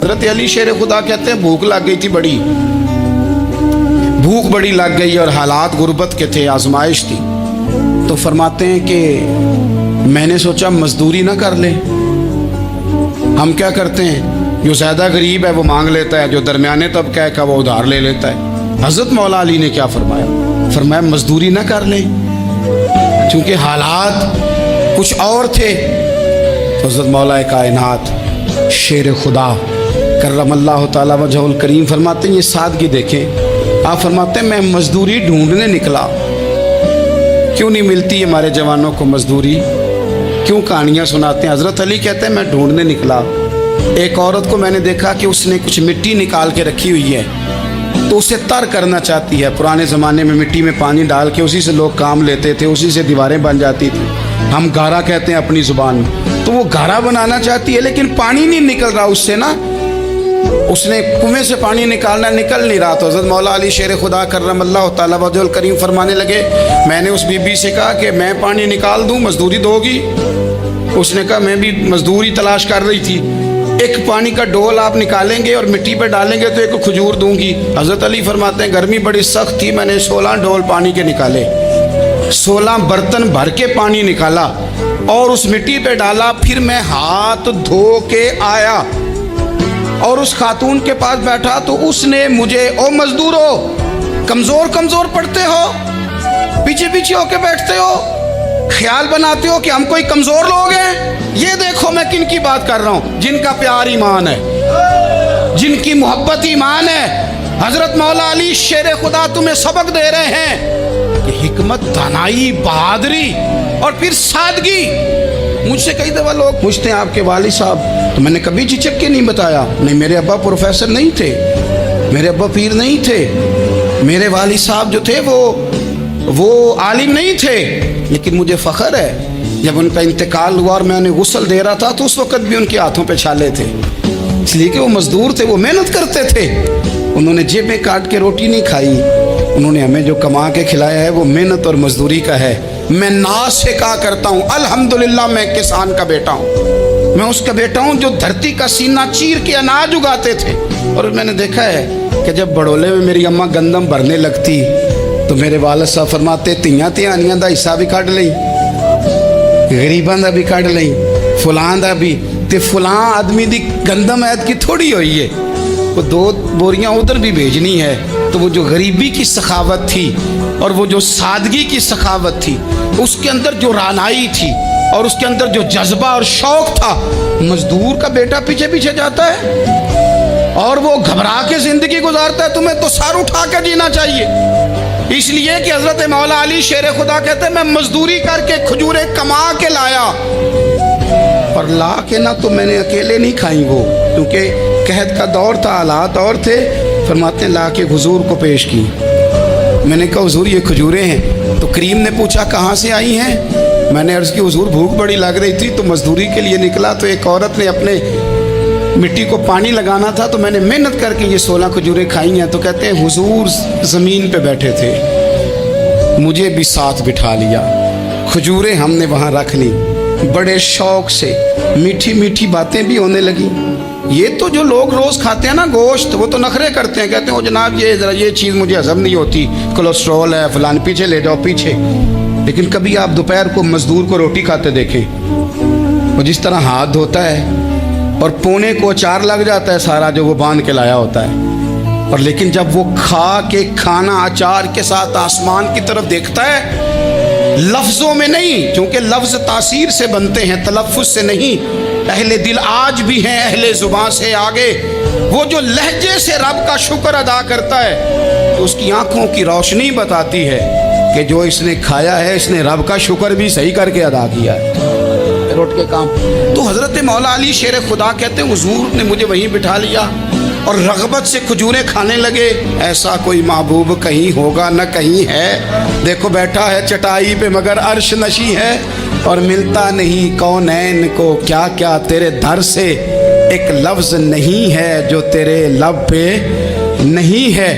हज़रत अली शेर खुदा कहते हैं भूख लग गई थी बड़ी, भूख बड़ी लग गई और हालात गुर्बत के थे, आजमाइश थी। तो फरमाते हैं कि मैंने सोचा मजदूरी ना कर ले। हम क्या करते हैं, जो ज़्यादा गरीब है वो मांग लेता है, जो दरमियाने तबका है का वो उधार ले लेता है। हज़रत मौला अली ने क्या फरमाया, फरमाया मजदूरी ना कर ले, चूँकि हालात कुछ और थे। तो हज़रत मौला कायनात शेर खुदा करमल्लाहु ताला वजहुल करीम फरमाते हैं, ये सादगी देखें। आप फरमाते हैं मैं मजदूरी ढूंढने निकला, क्यों नहीं मिलती हमारे जवानों को मजदूरी, क्यों कहानियाँ सुनाते हैं। हज़रत अली कहते हैं मैं ढूंढने निकला, एक औरत को मैंने देखा कि उसने कुछ मिट्टी निकाल के रखी हुई है, तो उसे तर करना चाहती है। पुराने ज़माने में मिट्टी में पानी डाल के उसी से लोग काम लेते थे, उसी से दीवारें बन जाती थी, हम गारा कहते हैं अपनी ज़ुबान में। तो वो गारा बनाना चाहती है लेकिन पानी नहीं निकल रहा उससे ना, उसने कुएं से पानी निकालना, निकल नहीं रहा। तो हज़रत मौला अली शेर खुदा करमल्लाहु ताला वजहुल करीम फरमाने लगे, मैंने उस बीबी से कहा कि मैं पानी निकाल दूं, मजदूरी दोगी? उसने कहा मैं भी मजदूरी तलाश कर रही थी, एक पानी का डोल आप निकालेंगे और मिट्टी पे डालेंगे तो एक खजूर दूंगी। हज़रत अली फरमाते हैं गर्मी बड़ी सख्त थी, मैंने 16 डोल पानी के निकाले, 16 बर्तन भर के पानी निकाला और उस मिट्टी पे डाला। फिर मैं हाथ धो के आया और उस खातून के पास बैठा तो उसने मुझे, ओ मजदूरो कमज़ोर कमज़ोर पड़ते हो, पीछे पीछे होके बैठते हो, ख्याल बनाते हो कि हम कोई कमज़ोर लोग हैं। ये देखो मैं किन की बात कर रहा हूँ, जिनका प्यार ईमान है, जिनकी मोहब्बत ईमान है। हज़रत मौला अली शेर खुदा तुम्हें सबक दे रहे हैं कि हिकमत, दानाई, बहादुरी और फिर सादगी। मुझसे कई दफ़ा लोग पूछते हैं आपके वालिद साहब, तो मैंने कभी झिझक के नहीं बताया, नहीं मेरे अब्बा प्रोफेसर नहीं थे, मेरे अब्बा पीर नहीं थे, मेरे वालिद साहब जो थे वो आलिम नहीं थे, लेकिन मुझे फ़ख्र है जब उनका इंतकाल हुआ और मैं उन्हें गुस्ल दे रहा था तो उस वक़्त भी उनके हाथों पे छाले थे, इसलिए कि वो मज़दूर थे, वो मेहनत करते थे। उन्होंने जेबें काट के रोटी नहीं खाई, उन्होंने हमें जो कमा के खिलाया है वो मेहनत और मजदूरी का है। मैं नाज से कहा करता हूँ अल्हम्दुलिल्लाह मैं किसान का बेटा हूँ, मैं उसका बेटा हूँ जो धरती का सीना चीर के अनाज उगाते थे। और मैंने देखा है कि जब बड़ोले में मेरी अम्मा गंदम भरने लगती तो मेरे वालिद साहब फरमाते तियां ध्यानियां दा हिस्सा भी कढ़ लई, गरीबां दा भी कढ़ लई, फुलां दा भी, ते फुलां आदमी दी गंदम ऐद की थोड़ी हुई है, वो 2 बोरियां उधर भी भेजनी है। तो वो जो गरीबी की सखावत थी और वो जो सादगी की सखावत थी, उसके अंदर जो रानाई थी और उसके अंदर जो जज्बा और शौक था, मजदूर का बेटा पीछे पीछे जाता है और वो घबरा के जिंदगी गुजारता है। तुम्हें तो सर उठा कर जीना चाहिए, इसलिए कि हज़रत मौला अली शेर खुदा कहते हैं मैं मजदूरी करके खजूरें कमा के लाया, पर ला के ना तो मैंने अकेले नहीं खाई वो, क्योंकि कहत का दौर था, हालात और थे। फरमाते हैं ला के हुजूर को पेश की, मैंने कहा हुजूर ये खजूरें हैं। तो करीम ने पूछा कहाँ से आई हैं? मैंने अर्ज़ की हुजूर भूख बड़ी लग रही थी तो मजदूरी के लिए निकला, तो एक औरत ने अपने मिट्टी को पानी लगाना था तो मैंने मेहनत करके ये 16 खजूरें खाई हैं। तो कहते हैं हुजूर ज़मीन पे बैठे थे, मुझे भी साथ बिठा लिया, खजूरें हमने वहाँ रख ली, बड़े शौक से मीठी मीठी बातें भी होने लगी। ये तो जो लोग रोज़ खाते हैं ना गोश्त, वो तो नखरे करते हैं, कहते हैं ओ जनाब ये चीज़ मुझे हज़म नहीं होती, कोलेस्ट्रॉल है फलान, पीछे ले जाओ पीछे। लेकिन कभी आप दोपहर को मजदूर को रोटी खाते देखें, वो जिस तरह हाथ धोता है और पोने को अचार लग जाता है सारा जो वो बांध के लाया होता है, और लेकिन जब वो खा के खाना अचार के साथ आसमान की तरफ देखता है, लफ्ज़ों में नहीं, क्योंकि लफ्ज़ तासीर से बनते हैं तलफ़्फ़ुज़ से नहीं, अहले दिल आज भी हैं अहले ज़ुबान से आगे। वो जो लहजे से रब का शुक्र अदा करता है तो उसकी आँखों की रोशनी बताती है कि जो इसने खाया है इसने रब का शुक्र भी सही करके अदा किया है, रोट के काम। तो हज़रत मौला अली शेर खुदा कहते हैं हुजूर ने मुझे वहीं बिठा लिया और रग़बत से खजूरें खाने लगे। ऐसा कोई महबूब कहीं होगा न कहीं है, देखो बैठा है चटाई पे मगर अर्श नशी है, और मिलता नहीं कौनैन को क्या क्या तेरे दर से, एक लफ्ज़ नहीं है जो तेरे लब पे नहीं है।